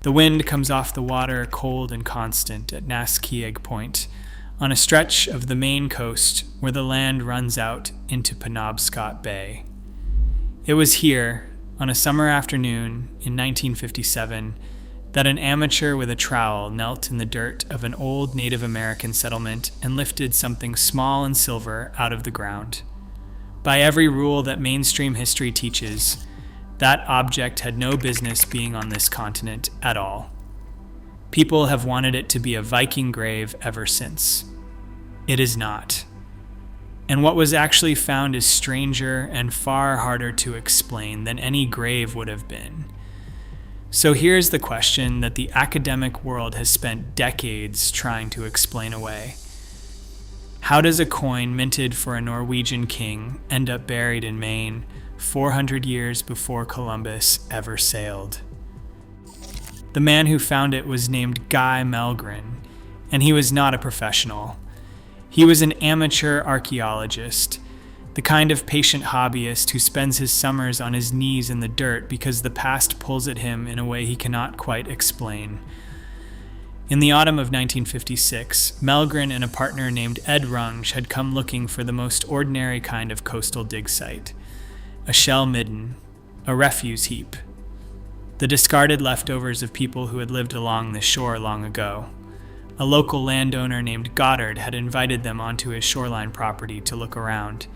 The wind comes off the water cold and constant at Naskeag Point, on a stretch of the Maine coast where the land runs out into Penobscot Bay. It was here, on a summer afternoon in 1957, that an amateur with a trowel knelt in the dirt of an old Native American settlement and lifted something small and silver out of the ground. By every rule that mainstream history teaches, that object had no business being on this continent at all. People have wanted it to be a Viking grave ever since. It is not. And what was actually found is stranger and far harder to explain than any grave would have been. So here's the question that the academic world has spent decades trying to explain away. How does a coin minted for a Norwegian king end up buried in Maine 400 years before Columbus ever sailed? The man who found it was named Guy Melgren, and he was not a professional. He was an amateur archaeologist, the kind of patient hobbyist who spends his summers on his knees in the dirt because the past pulls at him in a way he cannot quite explain. In the autumn of 1956, Melgren and a partner named Ed Runge had come looking for the most ordinary kind of coastal dig site, a shell midden, a refuse heap, the discarded leftovers of people who had lived along the shore long ago. A local landowner named Goddard had invited them onto his shoreline property to look around,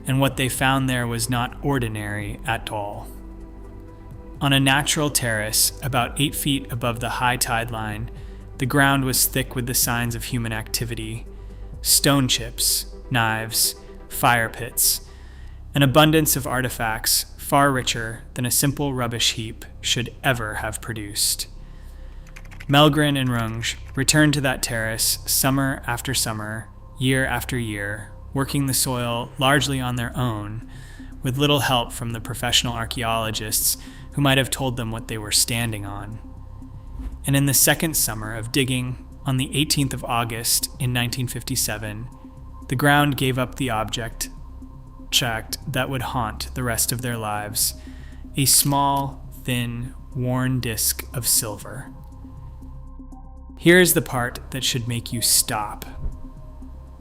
and what they found there was not ordinary at all. On a natural terrace, about 8 feet above the high tide line, the ground was thick with the signs of human activity: stone chips, knives, fire pits, an abundance of artifacts far richer than a simple rubbish heap should ever have produced. Melgren and Runge returned to that terrace summer after summer, year after year, working the soil largely on their own, with little help from the professional archaeologists who might have told them what they were standing on. And in the second summer of digging, on the 18th of August in 1957, the ground gave up the object that would haunt the rest of their lives: a small, thin, worn disk of silver. Here's the part that should make you stop.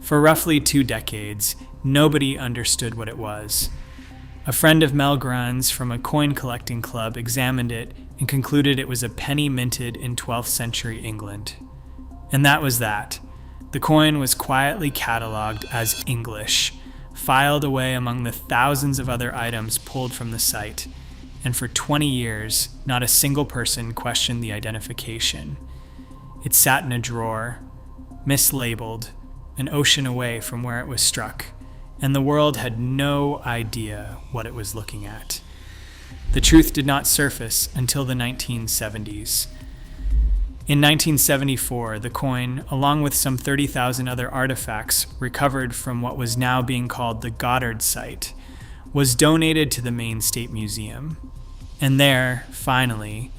For roughly 2 decades, nobody understood what it was. A friend of Melgren's from a coin collecting club examined it and concluded it was a penny minted in 12th century England. And that was that. The coin was quietly cataloged as English, filed away among the thousands of other items pulled from the site, and for 20 years, not a single person questioned the identification. It sat in a drawer, mislabelled, an ocean away from where it was struck, and the world had no idea what it was looking at. The truth did not surface until the 1970s. In 1974, the coin, along with some 30,000 other artifacts recovered from what was now being called the Goddard Site, was donated to the Maine State Museum. And there, finally,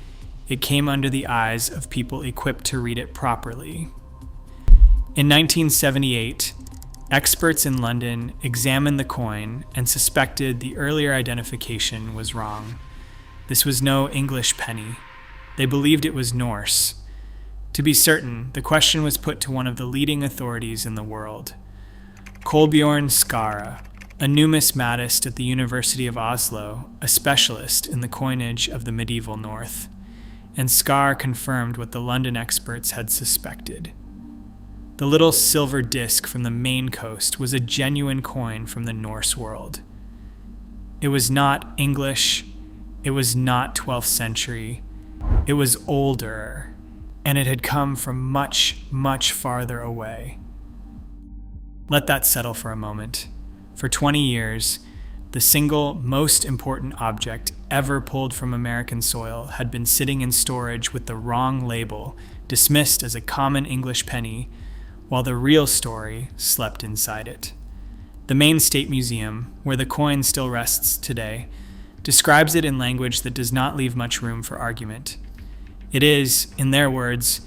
it came under the eyes of people equipped to read it properly. In 1978, experts in London examined the coin and suspected the earlier identification was wrong. This was no English penny. They believed it was Norse. To be certain, the question was put to one of the leading authorities in the world, Kolbjorn Skara, a numismatist at the University of Oslo, a specialist in the coinage of the medieval North. And Skar confirmed what the London experts had suspected. The little silver disc from the Maine coast was a genuine coin from the Norse world. It was not English, it was not 12th century, it was older, and it had come from much, much farther away. Let that settle for a moment. For 20 years, the single most important object ever pulled from American soil had been sitting in storage with the wrong label, dismissed as a common English penny, while the real story slept inside it. The Maine State Museum, where the coin still rests today, describes it in language that does not leave much room for argument. It is, in their words,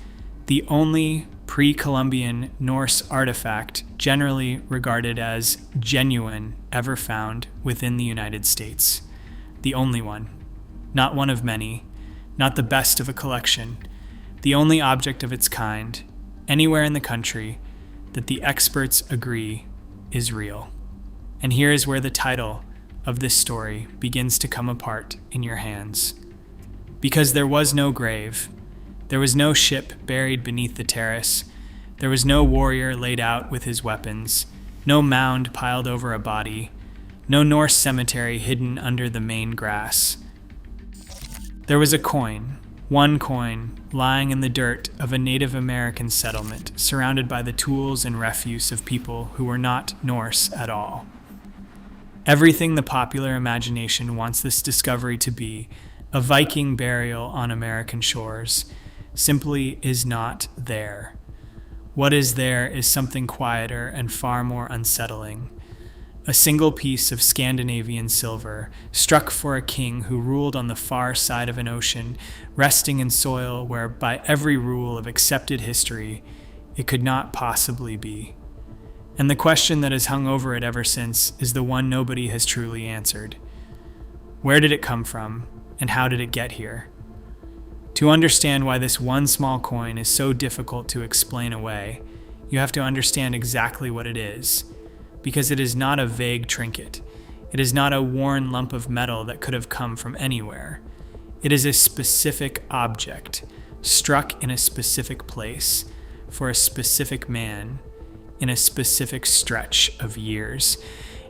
the only pre-Columbian Norse artifact generally regarded as genuine ever found within the United States. The only one. Not one of many. not the best of a collection, the only object of its kind, anywhere in the country, that the experts agree is real. And here is where the title of this story begins to come apart in your hands. Because there was no grave, there was no ship buried beneath the terrace, there was no warrior laid out with his weapons, no mound piled over a body, no Norse cemetery hidden under the Maine grass. There was a coin, one coin, lying in the dirt of a Native American settlement, surrounded by the tools and refuse of people who were not Norse at all. Everything the popular imagination wants this discovery to be, a Viking burial on American shores, simply is not there. What is there is something quieter and far more unsettling. A single piece of Scandinavian silver, struck for a king who ruled on the far side of an ocean, resting in soil where, by every rule of accepted history, it could not possibly be. And the question that has hung over it ever since is the one nobody has truly answered. Where did it come from, and how did it get here? To understand why this one small coin is so difficult to explain away, you have to understand exactly what it is, because it is not a vague trinket. It is not a worn lump of metal that could have come from anywhere. It is a specific object, struck in a specific place, for a specific man, in a specific stretch of years,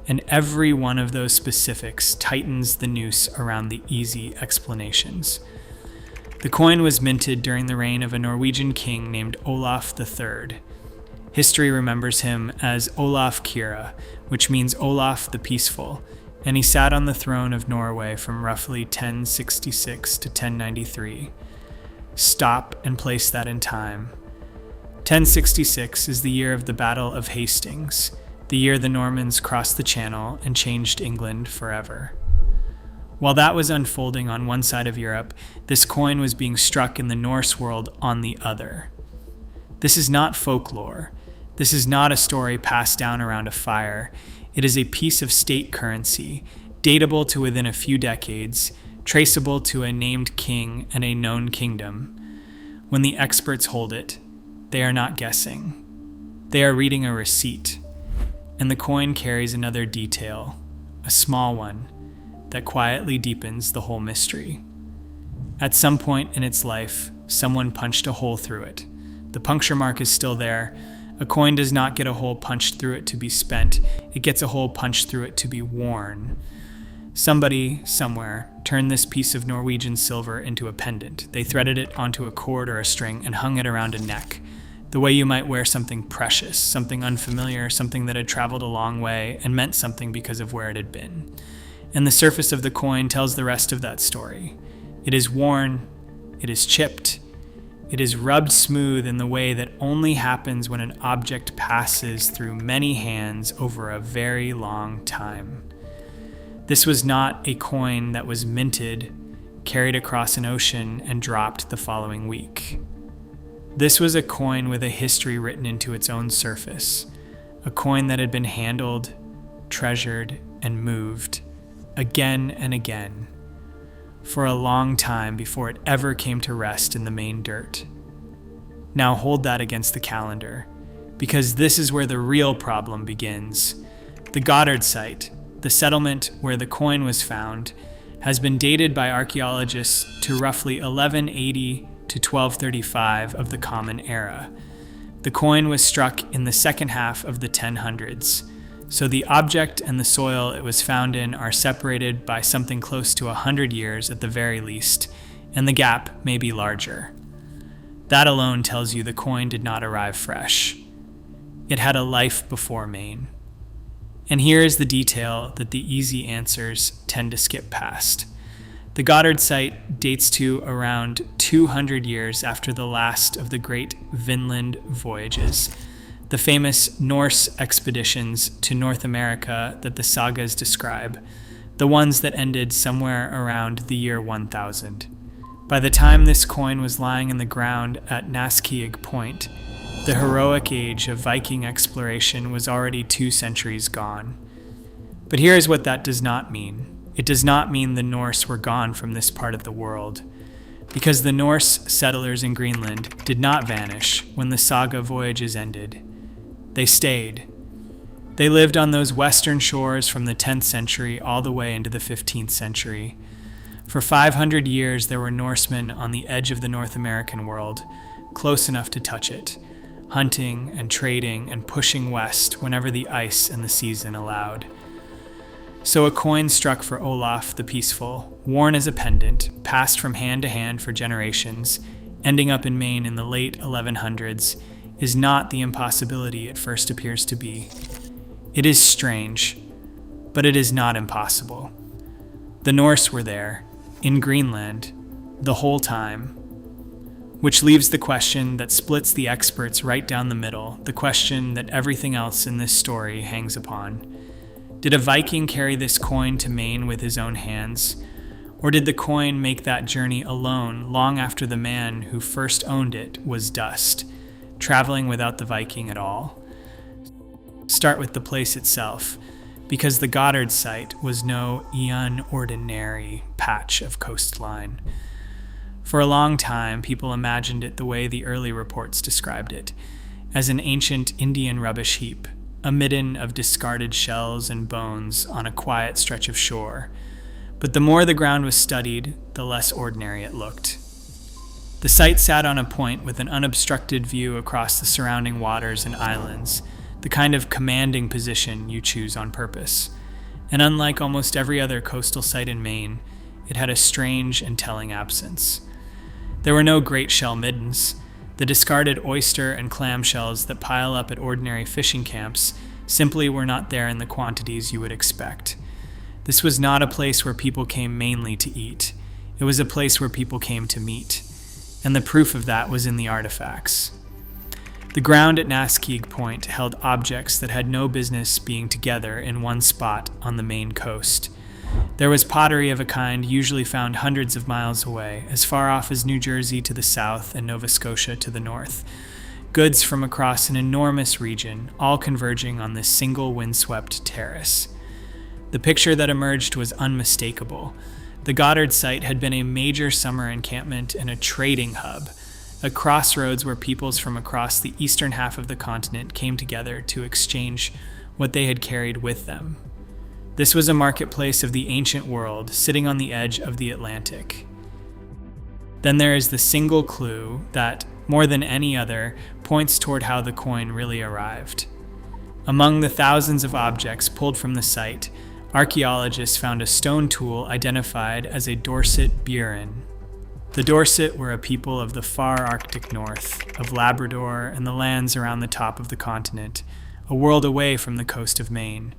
and every one of those specifics tightens the noose around the easy explanations. The coin was minted during the reign of a Norwegian king named Olaf III. History remembers him as Olaf Kyrre, which means Olaf the Peaceful, and he sat on the throne of Norway from roughly 1066 to 1093. Stop and place that in time. 1066 is the year of the Battle of Hastings, the year the Normans crossed the Channel and changed England forever. While that was unfolding on one side of Europe, this coin was being struck in the Norse world on the other. This is not folklore. This is not a story passed down around a fire. It is a piece of state currency, datable to within a few decades, traceable to a named king and a known kingdom. When the experts hold it, they are not guessing. They are reading a receipt, and the coin carries another detail, a small one, that quietly deepens the whole mystery. At some point in its life, someone punched a hole through it. The puncture mark is still there. A coin does not get a hole punched through it to be spent. It gets a hole punched through it to be worn. Somebody, somewhere, turned this piece of Norwegian silver into a pendant. They threaded it onto a cord or a string and hung it around a neck, the way you might wear something precious, something unfamiliar, something that had traveled a long way and meant something because of where it had been. And the surface of the coin tells the rest of that story. It is worn, it is chipped, it is rubbed smooth in the way that only happens when an object passes through many hands over a very long time. This was not a coin that was minted, carried across an ocean, and dropped the following week. This was a coin with a history written into its own surface, a coin that had been handled, treasured, and moved again and again for a long time before it ever came to rest in the Maine dirt. Now hold that against the calendar, because this is where the real problem begins. The Goddard Site, the settlement where the coin was found, has been dated by archaeologists to roughly 1180 to 1235 of the Common Era. The coin was struck in the second half of the 1000s, so the object and the soil it was found in are separated by something close to 100 years at the very least, and the gap may be larger. That alone tells you the coin did not arrive fresh. It had a life before Maine. And here is the detail that the easy answers tend to skip past. The Goddard Site dates to around 200 years after the last of the great Vinland voyages, the famous Norse expeditions to North America that the sagas describe, the ones that ended somewhere around the year 1000. By the time this coin was lying in the ground at Naskiig Point, the heroic age of Viking exploration was already 2 centuries gone. But here is what that does not mean. It does not mean the Norse were gone from this part of the world. because the Norse settlers in Greenland did not vanish when the saga Voyages ended. They stayed. They lived on those western shores from the 10th century all the way into the 15th century. For 500 years, there were Norsemen on the edge of the North American world, close enough to touch it, hunting and trading and pushing west whenever the ice and the season allowed. So a coin struck for Olaf the Peaceful, worn as a pendant, passed from hand to hand for generations, ending up in Maine in the late 1100s, is not the impossibility it first appears to be. It is strange, but it is not impossible. The Norse were there, in Greenland, the whole time, which leaves the question that splits the experts right down the middle, the question that everything else in this story hangs upon. Did a Viking carry this coin to Maine with his own hands? Or did the coin make that journey alone long after the man who first owned it was dust, traveling without the Viking at all? Start with the place itself, because the Goddard Site was no unordinary patch of coastline. For a long time, people imagined it the way the early reports described it, as an ancient Indian rubbish heap, a midden of discarded shells and bones on a quiet stretch of shore. But the more the ground was studied, the less ordinary it looked. The site sat on a point with an unobstructed view across the surrounding waters and islands, the kind of commanding position you choose on purpose. And unlike almost every other coastal site in Maine, it had a strange and telling absence. There were no great shell middens. The discarded oyster and clam shells that pile up at ordinary fishing camps simply were not there in the quantities you would expect. This was not a place where people came mainly to eat. It was a place where people came to meet. And the proof of that was in the artifacts. The ground at Naskeag Point held objects that had no business being together in one spot on the Maine coast. There was pottery of a kind usually found hundreds of miles away, as far off as New Jersey to the south and Nova Scotia to the north. Goods from across an enormous region, all converging on this single windswept terrace. The picture that emerged was unmistakable. The Goddard Site had been a major summer encampment and a trading hub, a crossroads where peoples from across the eastern half of the continent came together to exchange what they had carried with them. This was a marketplace of the ancient world, sitting on the edge of the Atlantic. Then there is the single clue that, more than any other, points toward how the coin really arrived. Among the thousands of objects pulled from the site, archaeologists found a stone tool identified as a Dorset burin. The Dorset were a people of the far Arctic north, of Labrador and the lands around the top of the continent, a world away from the coast of Maine.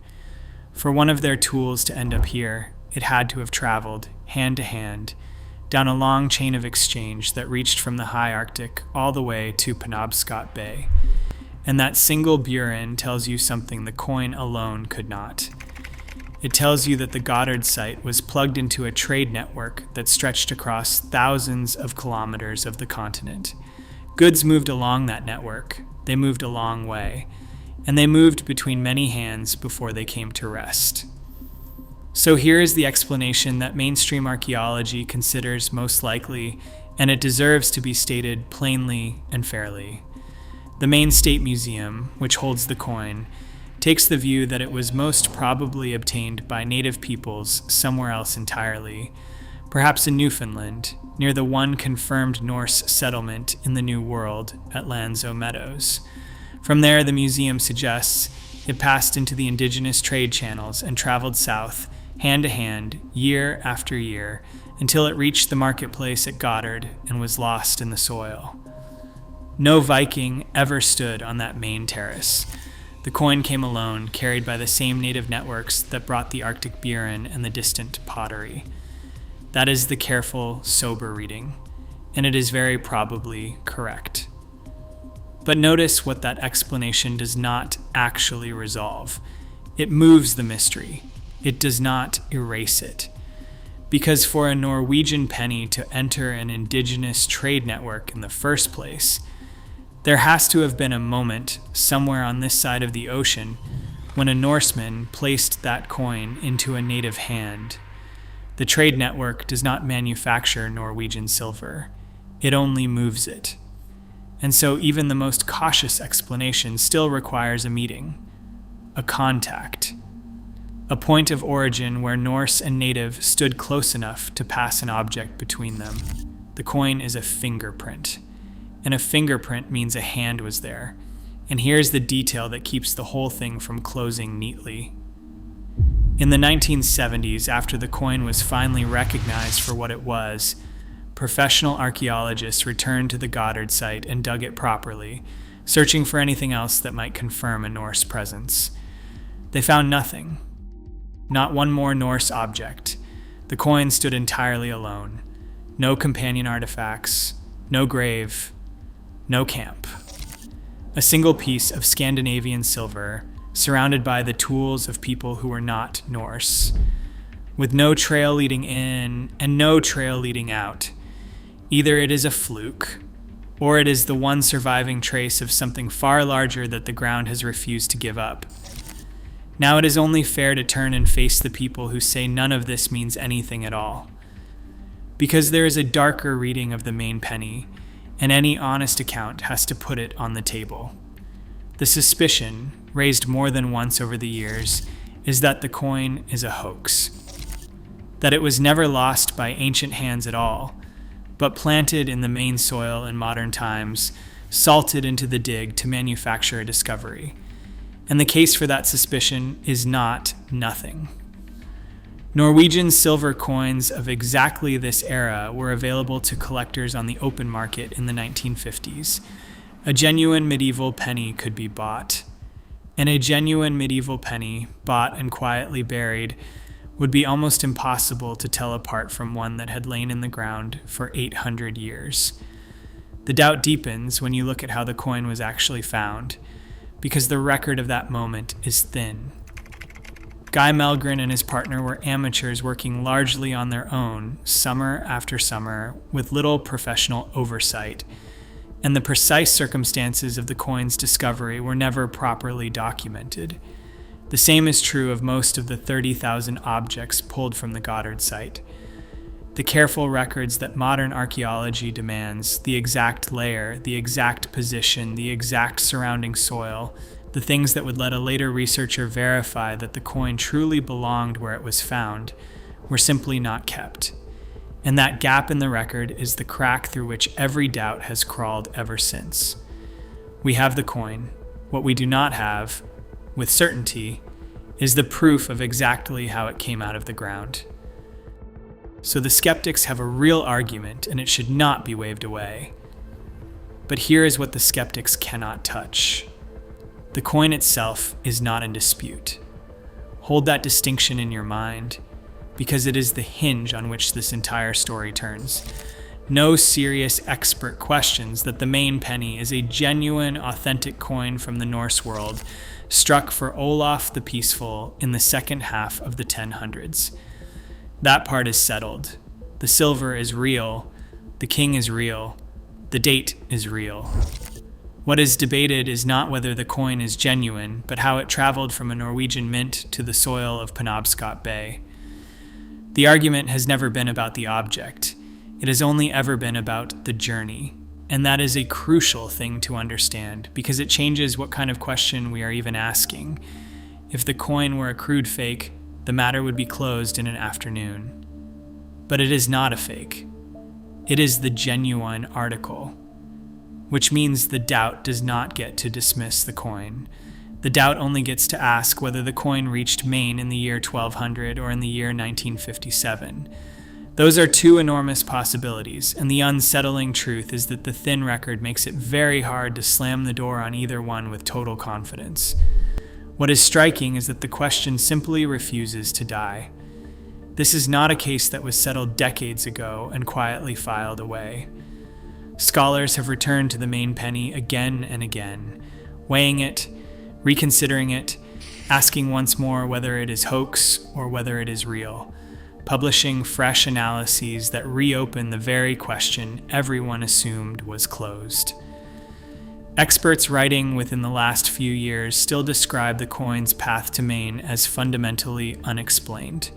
For one of their tools to end up here, it had to have traveled, hand to hand, down a long chain of exchange that reached from the high Arctic all the way to Penobscot Bay. And that single burin tells you something the coin alone could not. It tells you that the Goddard Site was plugged into a trade network that stretched across thousands of kilometers of the continent. Goods moved along that network. They moved a long way. And they moved between many hands before they came to rest. So here is the explanation that mainstream archaeology considers most likely, and it deserves to be stated plainly and fairly. The Maine State Museum, which holds the coin, takes the view that it was most probably obtained by native peoples somewhere else entirely, perhaps in Newfoundland, near the one confirmed Norse settlement in the New World at Lanzo Meadows. From there, the museum suggests it passed into the indigenous trade channels and traveled south, hand to hand, year after year, until it reached the marketplace at Goddard and was lost in the soil. No Viking ever stood on that main terrace. The coin came alone, carried by the same native networks that brought the Arctic burin and the distant pottery. That is the careful, sober reading, and it is very probably correct. But notice what that explanation does not actually resolve. It moves the mystery. It does not erase it. Because for a Norwegian penny to enter an indigenous trade network in the first place, there has to have been a moment somewhere on this side of the ocean when a Norseman placed that coin into a native hand. The trade network does not manufacture Norwegian silver. It only moves it. And so even the most cautious explanation still requires a meeting, a contact, a point of origin where Norse and native stood close enough to pass an object between them. The coin is a fingerprint, and a fingerprint means a hand was there. And here's the detail that keeps the whole thing from closing neatly. In the 1970s, after the coin was finally recognized for what it was, professional archaeologists returned to the Goddard Site and dug it properly, searching for anything else that might confirm a Norse presence. They found nothing. Not one more Norse object. The coin stood entirely alone. No companion artifacts, no grave, no camp. A single piece of Scandinavian silver, surrounded by the tools of people who were not Norse, with no trail leading in and no trail leading out. Either it is a fluke, or it is the one surviving trace of something far larger that the ground has refused to give up. Now it is only fair to turn and face the people who say none of this means anything at all. Because there is a darker reading of the Maine penny, and any honest account has to put it on the table. The suspicion, raised more than once over the years, is that the coin is a hoax. That it was never lost by ancient hands at all, but planted in the Maine soil in modern times, salted into the dig to manufacture a discovery. And the case for that suspicion is not nothing. Norwegian silver coins of exactly this era were available to collectors on the open market in the 1950s. A genuine medieval penny could be bought. And a genuine medieval penny, bought and quietly buried, would be almost impossible to tell apart from one that had lain in the ground for 800 years. The doubt deepens when you look at how the coin was actually found, because the record of that moment is thin. Guy Melgren and his partner were amateurs working largely on their own, summer after summer, with little professional oversight, and the precise circumstances of the coin's discovery were never properly documented. The same is true of most of the 30,000 objects pulled from the Goddard Site. The careful records that modern archaeology demands, the exact layer, the exact position, the exact surrounding soil, the things that would let a later researcher verify that the coin truly belonged where it was found, were simply not kept. And that gap in the record is the crack through which every doubt has crawled ever since. We have the coin. What we do not have, with certainty, is the proof of exactly how it came out of the ground. So the skeptics have a real argument, and it should not be waved away. But here is what the skeptics cannot touch. The coin itself is not in dispute. Hold that distinction in your mind, because it is the hinge on which this entire story turns. No serious expert questions that the Maine penny is a genuine, authentic coin from the Norse world, struck for Olaf the Peaceful in the second half of the 1000s. That part is settled. The silver is real. The king is real. The date is real. What is debated is not whether the coin is genuine, but how it traveled from a Norwegian mint to the soil of Penobscot Bay. The argument has never been about the object. It has only ever been about the journey. And that is a crucial thing to understand, because it changes what kind of question we are even asking. If the coin were a crude fake, the matter would be closed in an afternoon. But it is not a fake. It is the genuine article, which means the doubt does not get to dismiss the coin. The doubt only gets to ask whether the coin reached Maine in the year 1200 or in the year 1957. Those are two enormous possibilities, and the unsettling truth is that the thin record makes it very hard to slam the door on either one with total confidence. What is striking is that the question simply refuses to die. This is not a case that was settled decades ago and quietly filed away. Scholars have returned to the Maine penny again and again, weighing it, reconsidering it, asking once more whether it is hoax or whether it is real, publishing fresh analyses that reopen the very question everyone assumed was closed. Experts writing within the last few years still describe the coin's path to Maine as fundamentally unexplained.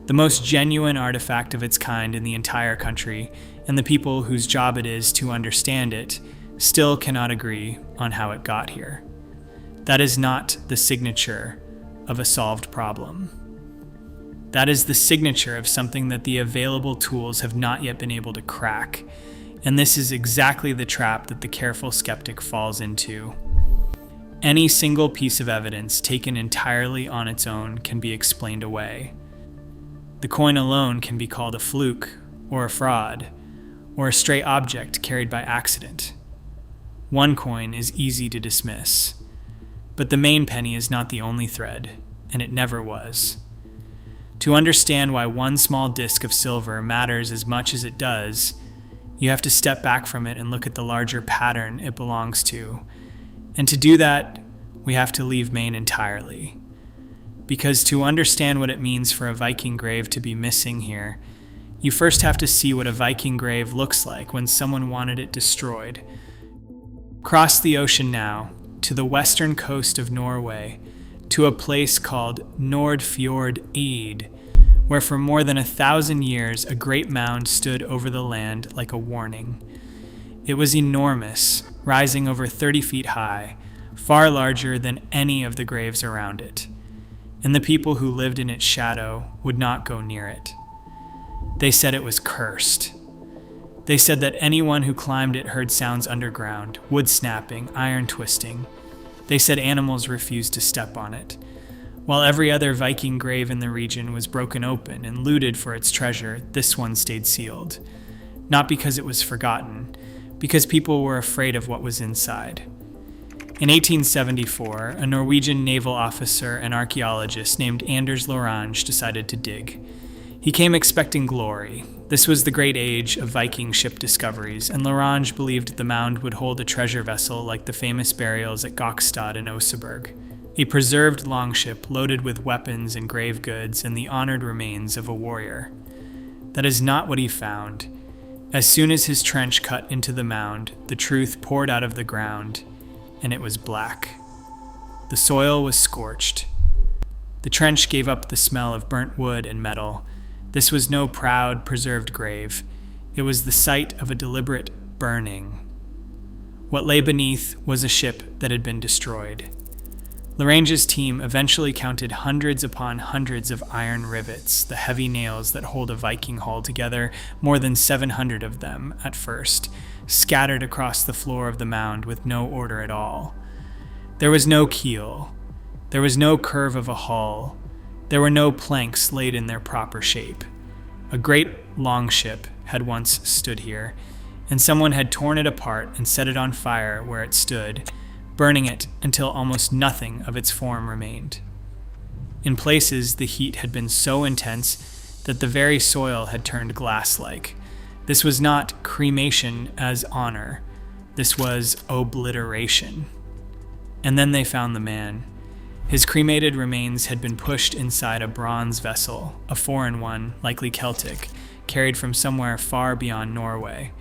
the most genuine artifact of its kind in the entire country, and the people whose job it is to understand it still cannot agree on how it got here. That is not the signature of a solved problem. That is the signature of something that the available tools have not yet been able to crack, and this is exactly the trap that the careful skeptic falls into. Any single piece of evidence taken entirely on its own can be explained away. The coin alone can be called a fluke, or a fraud, or a stray object carried by accident. One coin is easy to dismiss, but the Maine penny is not the only thread, and it never was. To understand why one small disc of silver matters as much as it does, you have to step back from it and look at the larger pattern it belongs to. And to do that, we have to leave Maine entirely. Because to understand what it means for a Viking grave to be missing here, you first have to see what a Viking grave looks like when someone wanted it destroyed. Cross the ocean now, to the western coast of Norway, to a place called Nordfjord, where for more than 1,000 years a great mound stood over the land like a warning. It was enormous, rising over 30 feet high, far larger than any of the graves around it, and the people who lived in its shadow would not go near it. They said it was cursed. They said that anyone who climbed it heard sounds underground, wood snapping, iron twisting. They said animals refused to step on it. While every other Viking grave in the region was broken open and looted for its treasure, this one stayed sealed. Not because it was forgotten, because people were afraid of what was inside. In 1874, a Norwegian naval officer and archaeologist named Anders Lorange decided to dig. He came expecting glory. This was the great age of Viking ship discoveries, and Lorange believed the mound would hold a treasure vessel like the famous burials at Gokstad and Oseberg, a preserved longship loaded with weapons and grave goods and the honored remains of a warrior. That is not what he found. As soon as his trench cut into the mound, the truth poured out of the ground, and it was black. The soil was scorched. The trench gave up the smell of burnt wood and metal. This was no proud, preserved grave. It was the site of a deliberate burning. What lay beneath was a ship that had been destroyed. Lorange's team eventually counted hundreds upon hundreds of iron rivets, the heavy nails that hold a Viking hull together, more than 700 of them at first, scattered across the floor of the mound with no order at all. There was no keel. There was no curve of a hull. There were no planks laid in their proper shape. A great longship had once stood here, and someone had torn it apart and set it on fire where it stood, burning it until almost nothing of its form remained. In places, the heat had been so intense that the very soil had turned glass-like. This was not cremation as honor. This was obliteration. And then they found the man. His cremated remains had been pushed inside a bronze vessel, a foreign one, likely Celtic, carried from somewhere far beyond Norway.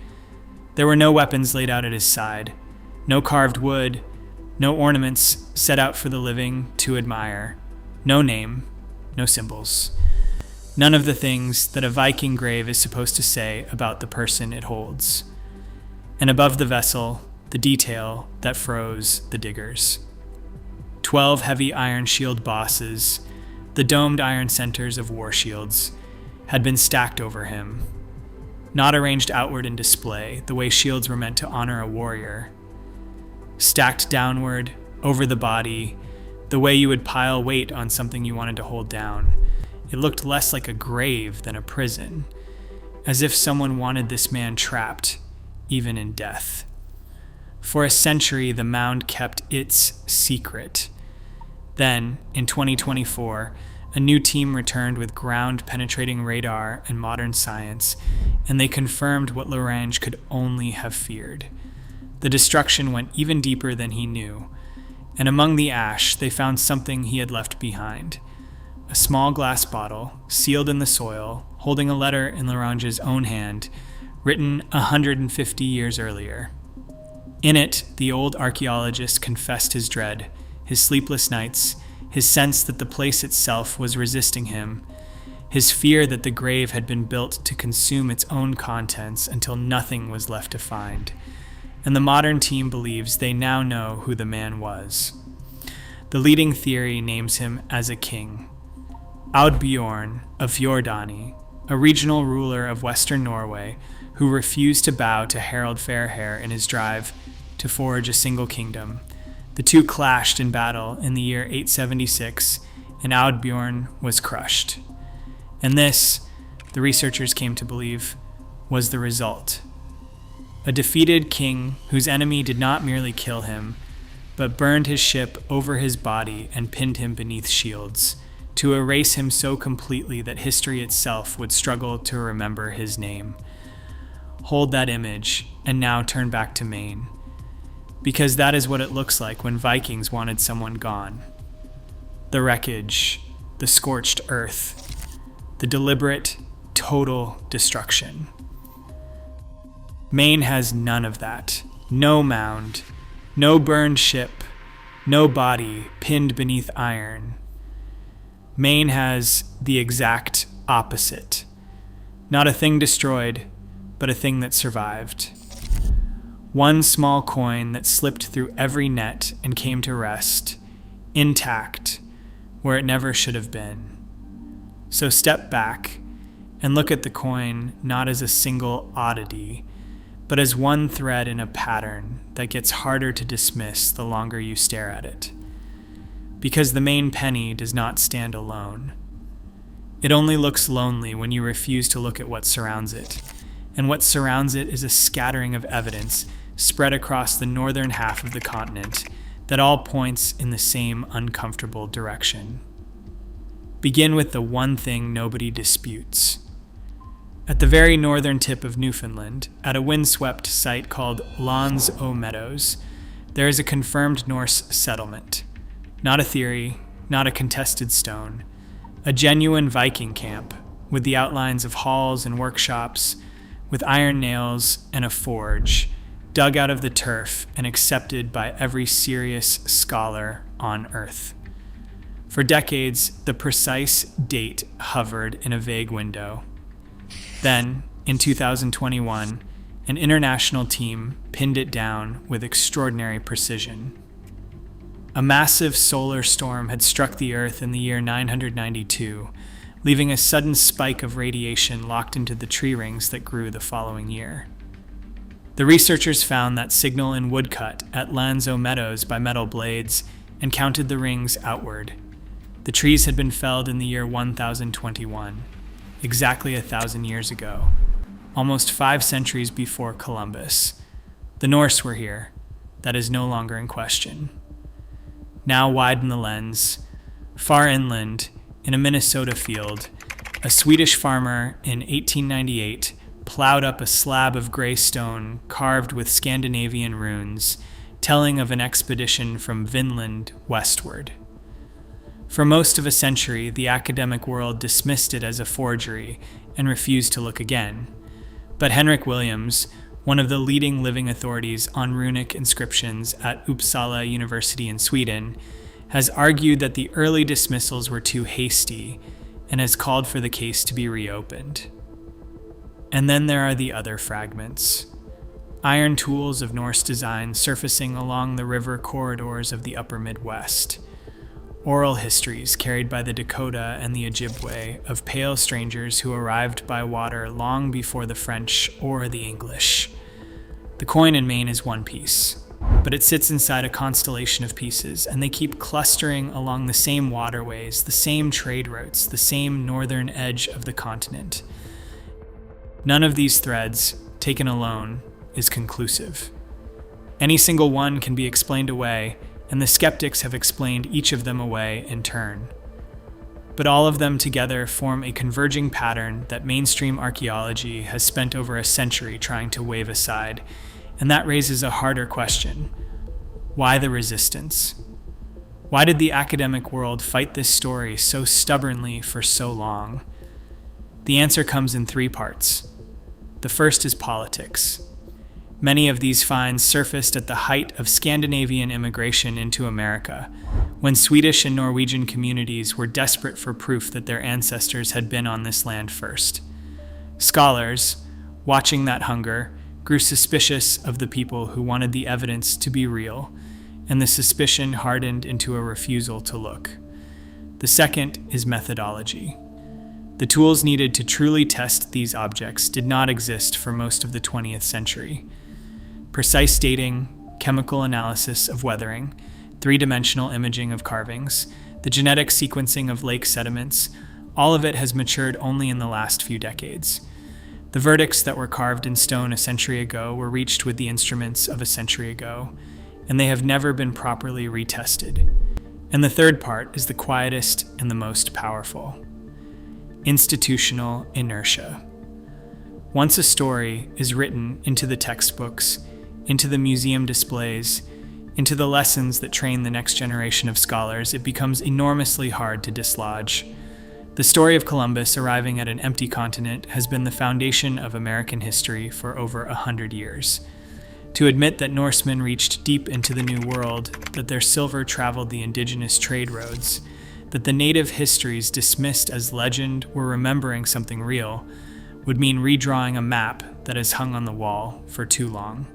There were no weapons laid out at his side, no carved wood, no ornaments set out for the living to admire, no name, no symbols. None of the things that a Viking grave is supposed to say about the person it holds. And above the vessel, the detail that froze the diggers. 12 heavy iron shield bosses, the domed iron centers of war shields, had been stacked over him, not arranged outward in display, the way shields were meant to honor a warrior. Stacked downward, over the body, the way you would pile weight on something you wanted to hold down. It looked less like a grave than a prison, as if someone wanted this man trapped, even in death. For a century, the mound kept its secret. Then, in 2024, a new team returned with ground-penetrating radar and modern science, and they confirmed what Lorange could only have feared. The destruction went even deeper than he knew, and among the ash, they found something he had left behind. A small glass bottle, sealed in the soil, holding a letter in Lorange's own hand, written 150 years earlier. In it, the old archaeologist confessed his dread, his sleepless nights, his sense that the place itself was resisting him. his fear that the grave had been built to consume its own contents until nothing was left to find. And the modern team believes they now know who the man was. The leading theory names him as a king. Audbjorn of Fjordani, a regional ruler of western Norway who refused to bow to Harald Fairhair in his drive to forge a single kingdom. The two clashed in battle in the year 876, and Audbjorn was crushed. And this, the researchers came to believe, was the result. A defeated king whose enemy did not merely kill him, but burned his ship over his body and pinned him beneath shields, to erase him so completely that history itself would struggle to remember his name. Hold that image, and now turn back to Maine. Because that is what it looks like when Vikings wanted someone gone. The wreckage, the scorched earth, the deliberate, total destruction. Maine has none of that. No mound, no burned ship, no body pinned beneath iron. Maine has the exact opposite. Not a thing destroyed, but a thing that survived. One small coin that slipped through every net and came to rest, intact, where it never should have been. So step back and look at the coin not as a single oddity, but as one thread in a pattern that gets harder to dismiss the longer you stare at it. Because the Maine penny does not stand alone. It only looks lonely when you refuse to look at what surrounds it. And what surrounds it is a scattering of evidence spread across the northern half of the continent that all points in the same uncomfortable direction. Begin with the one thing nobody disputes. At the very northern tip of Newfoundland, at a windswept site called Lons o Meadows, there is a confirmed Norse settlement. Not a theory, not a contested stone. A genuine Viking camp, with the outlines of halls and workshops, with iron nails and a forge, dug out of the turf and accepted by every serious scholar on Earth. For decades, the precise date hovered in a vague window. Then, in 2021, an international team pinned it down with extraordinary precision. A massive solar storm had struck the Earth in the year 992, leaving a sudden spike of radiation locked into the tree rings that grew the following year. The researchers found that signal in woodcut at Lanzo Meadows by metal blades and counted the rings outward. The trees had been felled in the year 1021, exactly 1,000 years ago, almost 5 centuries before Columbus. The Norse were here. That is no longer in question. Now widen the lens. Far inland, in a Minnesota field, a Swedish farmer in 1898 plowed up a slab of gray stone carved with Scandinavian runes, telling of an expedition from Vinland westward. For most of a century, the academic world dismissed it as a forgery and refused to look again. But Henrik Williams, one of the leading living authorities on runic inscriptions at Uppsala University in Sweden, has argued that the early dismissals were too hasty and has called for the case to be reopened. And then there are the other fragments. Iron tools of Norse design surfacing along the river corridors of the upper Midwest. Oral histories carried by the Dakota and the Ojibwe of pale strangers who arrived by water long before the French or the English. The coin in Maine is one piece, but it sits inside a constellation of pieces, and they keep clustering along the same waterways, the same trade routes, the same northern edge of the continent. None of these threads, taken alone, is conclusive. Any single one can be explained away, and the skeptics have explained each of them away in turn. But all of them together form a converging pattern that mainstream archaeology has spent over a century trying to wave aside, and that raises a harder question. Why the resistance? Why did the academic world fight this story so stubbornly for so long? The answer comes in 3 parts. The first is politics. Many of these finds surfaced at the height of Scandinavian immigration into America, when Swedish and Norwegian communities were desperate for proof that their ancestors had been on this land first. Scholars, watching that hunger, grew suspicious of the people who wanted the evidence to be real, and the suspicion hardened into a refusal to look. The second is methodology. The tools needed to truly test these objects did not exist for most of the 20th century. Precise dating, chemical analysis of weathering, three-dimensional imaging of carvings, the genetic sequencing of lake sediments, all of it has matured only in the last few decades. The verdicts that were carved in stone a century ago were reached with the instruments of a century ago, and they have never been properly retested. And the third part is the quietest and the most powerful. Institutional inertia. Once a story is written into the textbooks, into the museum displays, into the lessons that train the next generation of scholars, it becomes enormously hard to dislodge. The story of Columbus arriving at an empty continent has been the foundation of American history for over 100 years. To admit that Norsemen reached deep into the New World, that their silver traveled the indigenous trade roads, that the native histories dismissed as legend were remembering something real, would mean redrawing a map that has hung on the wall for too long.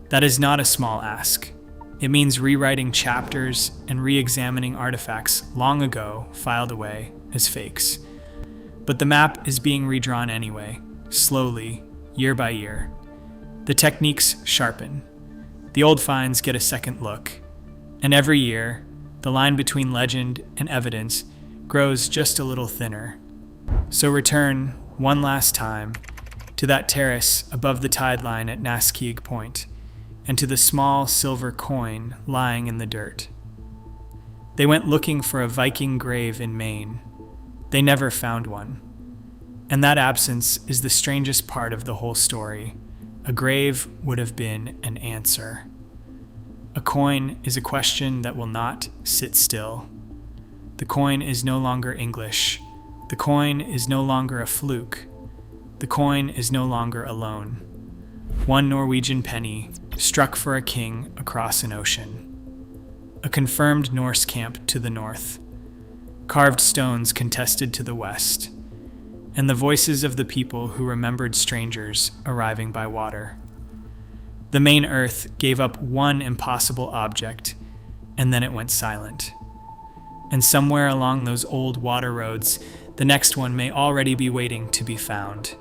That is not a small ask. It means rewriting chapters and re-examining artifacts long ago filed away as fakes. But the map is being redrawn anyway, slowly, year by year. The techniques sharpen. The old finds get a second look. And every year, the line between legend and evidence grows just a little thinner. So return, one last time, to that terrace above the tide line at Naskiig Point, and to the small silver coin lying in the dirt. They went looking for a Viking grave in Maine. They never found one. And that absence is the strangest part of the whole story. A grave would have been an answer. A coin is a question that will not sit still. The coin is no longer English. The coin is no longer a fluke. The coin is no longer alone. One Norwegian penny struck for a king across an ocean. A confirmed Norse camp to the north. Carved stones contested to the west. And the voices of the people who remembered strangers arriving by water. The Maine earth gave up one impossible object, and then it went silent. And somewhere along those old water roads, the next one may already be waiting to be found.